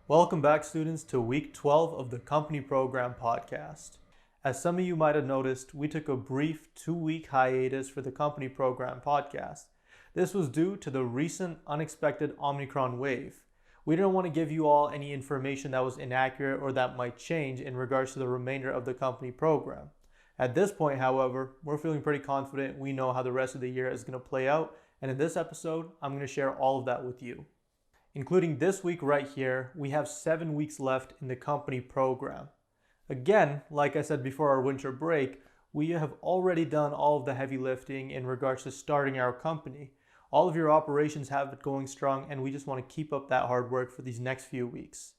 Welcome back, students, to week 12 of the Company Program podcast. As some of you might have noticed, we took a brief 2-week hiatus for the Company Program podcast. This was due to the recent unexpected Omicron wave. We didn't want to give you all any information that was inaccurate or that might change in regards to the remainder of the Company Program. At this point, however, we're feeling pretty confident we know how the rest of the year is going to play out, and in this episode, I'm going to share all of that with you. Including this week right here, we have 7 weeks left in the Company Program. Again, like I said before our winter break, we have already done all of the heavy lifting in regards to starting our company. All of your operations have it going strong, and we just want to keep up that hard work for these next few weeks.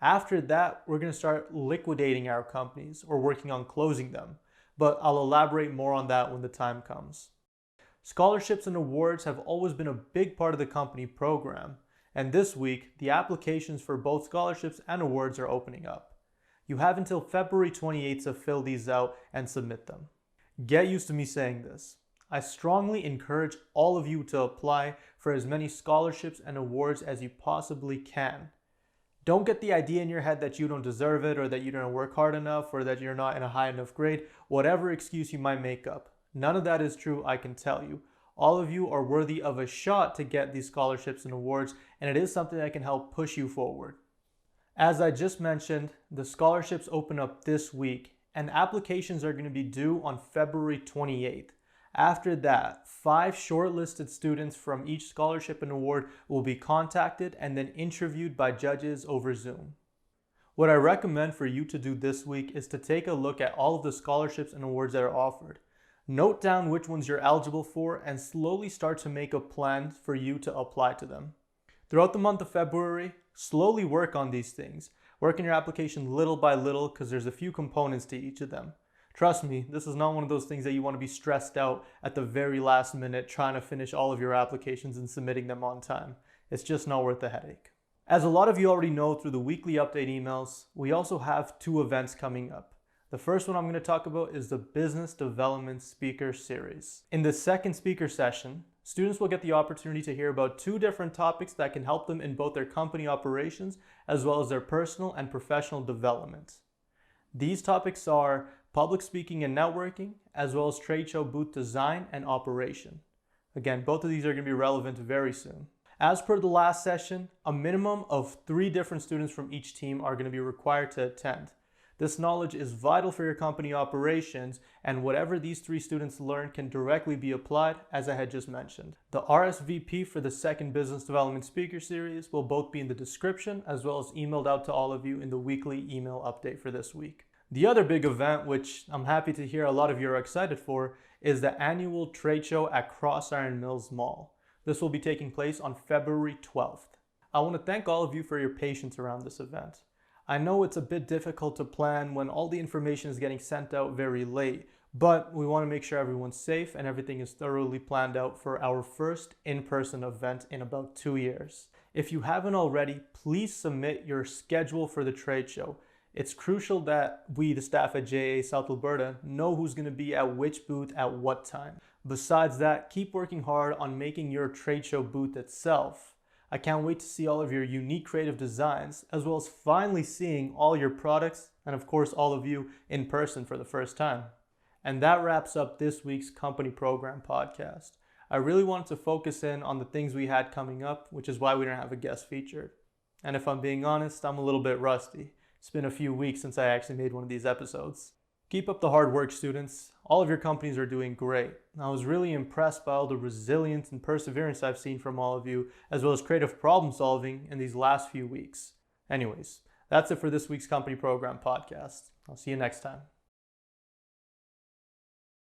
After that, we're going to start liquidating our companies or working on closing them, but I'll elaborate more on that when the time comes. Scholarships and awards have always been a big part of the Company Program. And this week, the applications for both scholarships and awards are opening up. You have until February 28th to fill these out and submit them. Get used to me saying this. I strongly encourage all of you to apply for as many scholarships and awards as you possibly can. Don't get the idea in your head that you don't deserve it or that you don't work hard enough or that you're not in a high enough grade, whatever excuse you might make up. None of that is true, I can tell you. All of you are worthy of a shot to get these scholarships and awards, and it is something that can help push you forward. As I just mentioned, the scholarships open up this week, and applications are going to be due on February 28th. After that, 5 shortlisted students from each scholarship and award will be contacted and then interviewed by judges over Zoom. What I recommend for you to do this week is to take a look at all of the scholarships and awards that are offered. Note down which ones you're eligible for and slowly start to make a plan for you to apply to them. Throughout the month of February, slowly work on these things. Work on your application little by little because there's a few components to each of them. Trust me, this is not one of those things that you want to be stressed out at the very last minute trying to finish all of your applications and submitting them on time. It's just not worth the headache. As a lot of you already know through the weekly update emails, we also have 2 events coming up. The first one I'm going to talk about is the Business Development Speaker Series. In the second speaker session, students will get the opportunity to hear about 2 different topics that can help them in both their company operations as well as their personal and professional development. These topics are public speaking and networking, as well as trade show booth design and operation. Again, both of these are going to be relevant very soon. As per the last session, a minimum of 3 different students from each team are going to be required to attend. This knowledge is vital for your company operations, and whatever these 3 students learn can directly be applied, as I had just mentioned. The RSVP for the second Business Development Speaker Series will both be in the description, as well as emailed out to all of you in the weekly email update for this week. The other big event, which I'm happy to hear a lot of you are excited for, is the annual trade show at Cross Iron Mills Mall. This will be taking place on February 12th. I want to thank all of you for your patience around this event. I know it's a bit difficult to plan when all the information is getting sent out very late, but we want to make sure everyone's safe and everything is thoroughly planned out for our first in-person event in about 2 years. If you haven't already, please submit your schedule for the trade show. It's crucial that we, the staff at JA South Alberta, know who's going to be at which booth at what time. Besides that, keep working hard on making your trade show booth itself. I can't wait to see all of your unique creative designs, as well as finally seeing all your products and of course all of you in person for the first time. And that wraps up this week's Company Program podcast. I really wanted to focus in on the things we had coming up, which is why we didn't have a guest featured. And if I'm being honest, I'm a little bit rusty. It's been a few weeks since I actually made one of these episodes. Keep up the hard work, students. All of your companies are doing great. I was really impressed by all the resilience and perseverance I've seen from all of you, as well as creative problem solving in these last few weeks. Anyways, that's it for this week's Company Program podcast. I'll see you next time.